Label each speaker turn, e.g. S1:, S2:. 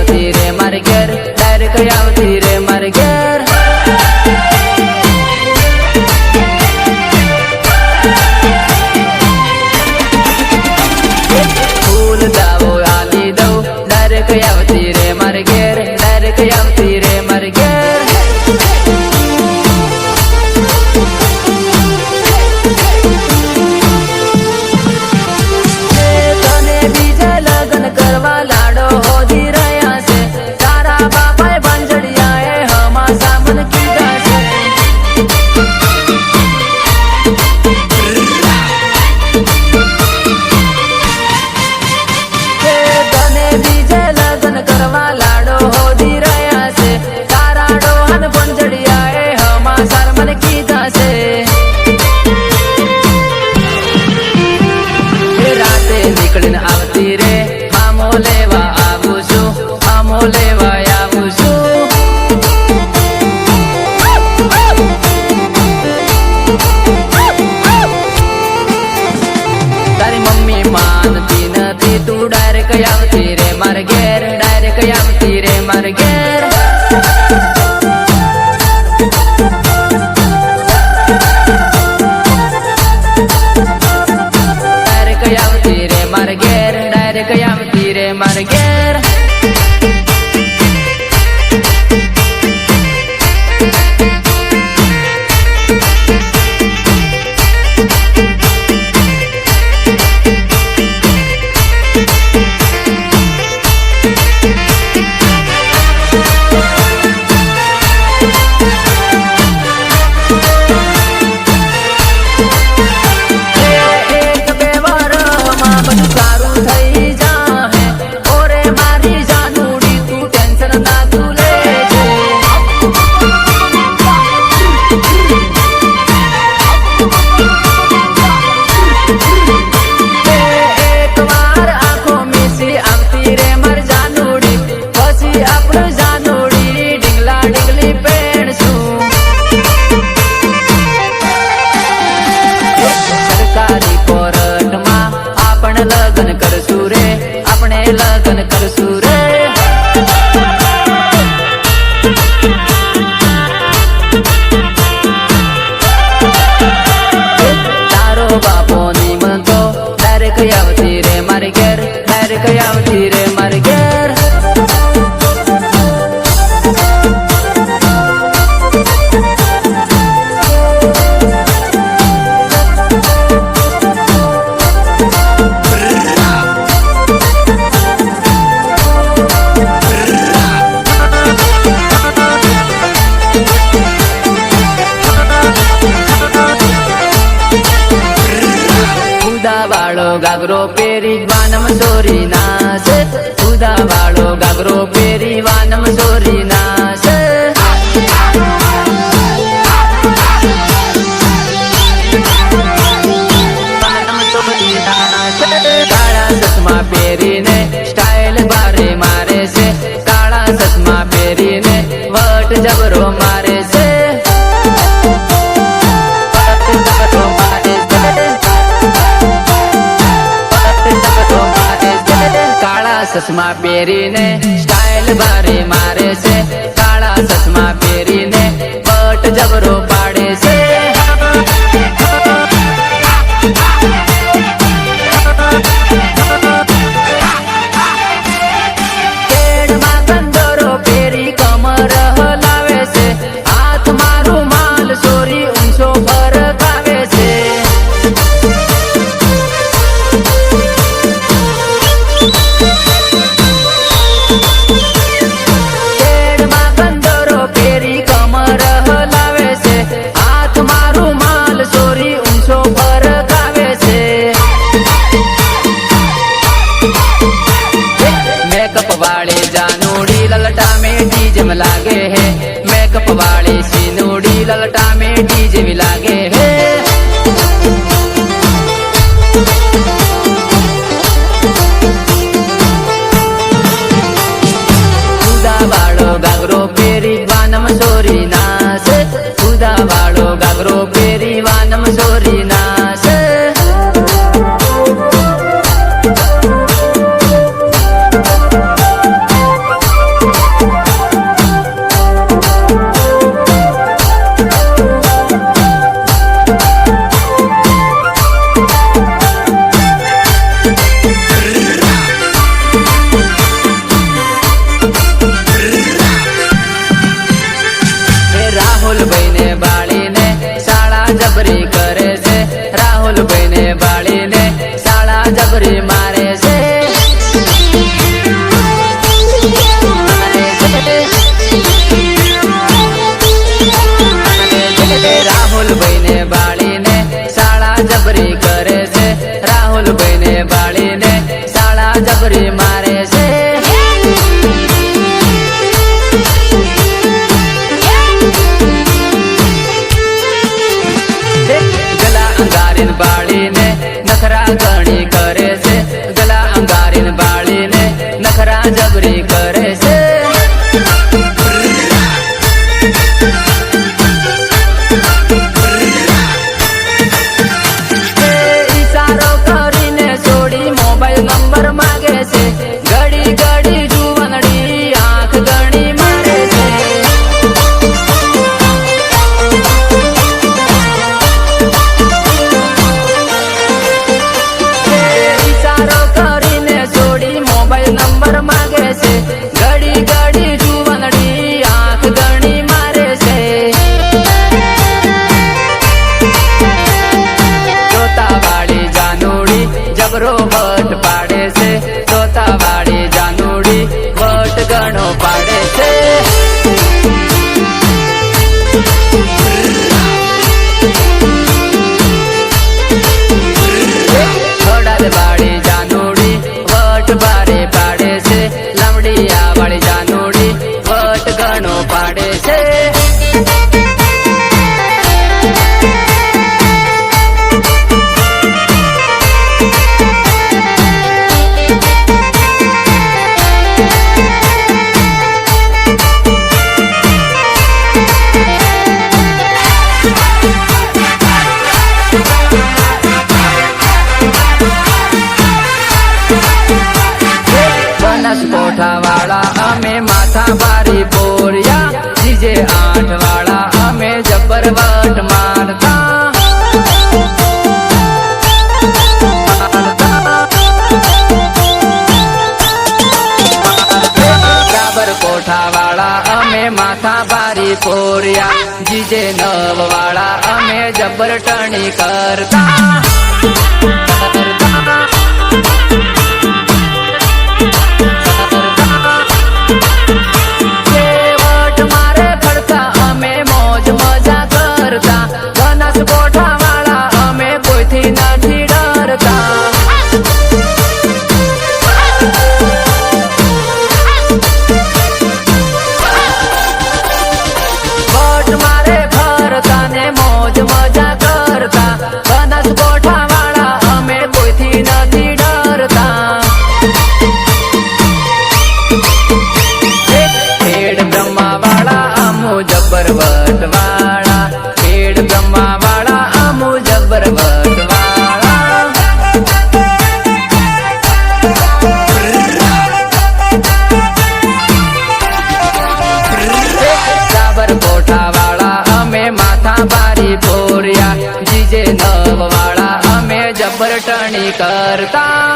S1: આવતી રે મારે ઘેર, ડાયરેક્ટ આવતી રે મારે ઘેર. ફૂલ દાવો આલી દઉં, ડાયરેક્ટ આવતી રે મારે ઘેર, ડાયરેક્ટ આવતી રે મારે ઘેર. તને બીજે લગ્ન કરવા લાડો હોધી રહ્યા છે, તારા બાપાએ બંજડિયાએ હમા સામન કીધા છે. તને બીજે લગ્ન કરવા લાડો હોધી રહ્યા છે, તારા ડોહન બંજડિયાએ હમા સામન કીધા છે. રાતે નીકળીને આવતી રે, આમો લેવા આવું છું, આમો લેવા આવું છું. તારી મમ્મી માનતી નથી, તું ડાયરેક્ટ આવતી રે મારે ઘેર, ડાયરેક્ટ આવતી રે મારે ઘેર. ડાયરેક્ટ આવતી રે મારે ઘેર, ડાયરેક્ટ આવતી રે મારે ઘેર. એક બે વારમાં બધું સારું થઈ જાહે, ઓરે મારી જાનુડી તું ટેન્શન ના તું લેજે. એક વાર આંખો મીસી આવતી રે માર જાનુડી, પછી આપણું જાનુડી ડીંગલા ડીંગલી પહેરશું. સરકારી કોર્ટમાં આપણે લગ્ન કરશું રે, આપણે લગ્ન કરશું રે. તારો બાપો નિમંતો, ડાયરેક્ટ આવતી રે મારે ઘેર, ડાયરેક્ટ આવતી રે મારે ઘેર. ઉદા વાળો ગાગરો પેરી વાનમ ચોરી નાશે, ઉદા વાળો ગાગરો પેરી વાનમ ચોરી નાશે. કાળા ચશ્મા પહેરીને સ્ટાઇલ બારે મારે છે, કાળા ચશ્મા પહેરીને વટ જબરો મારે છે. કાળા ચશ્મા પહેરીને સ્ટાઇલ બારે મારે છે, કાળા ચશ્મા પહેરીને બટ જબરો પાડે છે. કેડમાં કંદોરો પહેરી કમર હલાવે છે, હાથમાં રૂમાલ ચોરી ઊંચો ફરકાવે છે. કેડમાં કંદોરો પહેરી કમર હલાવે છે, હાથમાં રૂમાલ ચોરી ઊંચો ફરકાવે છે. મેકઅપ વાળી જાનુડી લલટા મેટી જેમ લાગે હે, મેકઅપ વાળી સીનુડી લલટા મેટી જેવી લાગે હે. ઉદા વાળો ગાગરો પેરી વાનમ ચોરી નાશે, ઉદા વાળો ગાગરો પેરી વાનમ ચોરી નાશે. નખરા જબરી મારે છે ગલા અંગારીને બાળીને નખરા ઘણી કરે છે ગલા અંગારીને બાળીને નખરા જબરી કરે છે ઈશારો કરીને છોડી મોબાઈલ નંબર માગે છે ઘડી ઘડી જુવનડી આંખ ગણી મારે છે ઈશારો કરીને છોડી મોબાઈલ નંબર માગે છે ઘડી ઘડી જુવનડી આંખ ગણી મારે છે તોતાવાળી જાનુડી જબરો વટ પાડે છે તોતાવાળી જાનુડી વટ ઘણો પાડે છે ખડાદવાળી જાનુડી વટ ભારે પાડે છે લમડિયાવાળી જાનુડી વટ ઘણો પાડે છે કોઠા વાળા અમે માથા ભારી પોરિયા જીજે 8 વાળા અમે જબર વટ મારતા બરાબર કોઠા વાળા અમે માથા ભારી પોરિયા જીજે 9 વાળા અમે જબર ટણી કરતા નથી ડરતા વટ મારે ફરતા ને મોજ મજા કરતા બનાસ કોઠા વાળા અમે કોઈથી નથી ડરતા ખેડ બ્રહ્મા વાળા અમુ જબર વટ વાળા ખેડ બ્રહ્મા વાળા અમુ જબર વટ કોઠા વાળા અમે માથા ભારી પોરિયા જીજે 9 વાળા અમે જબર ટણી કરતા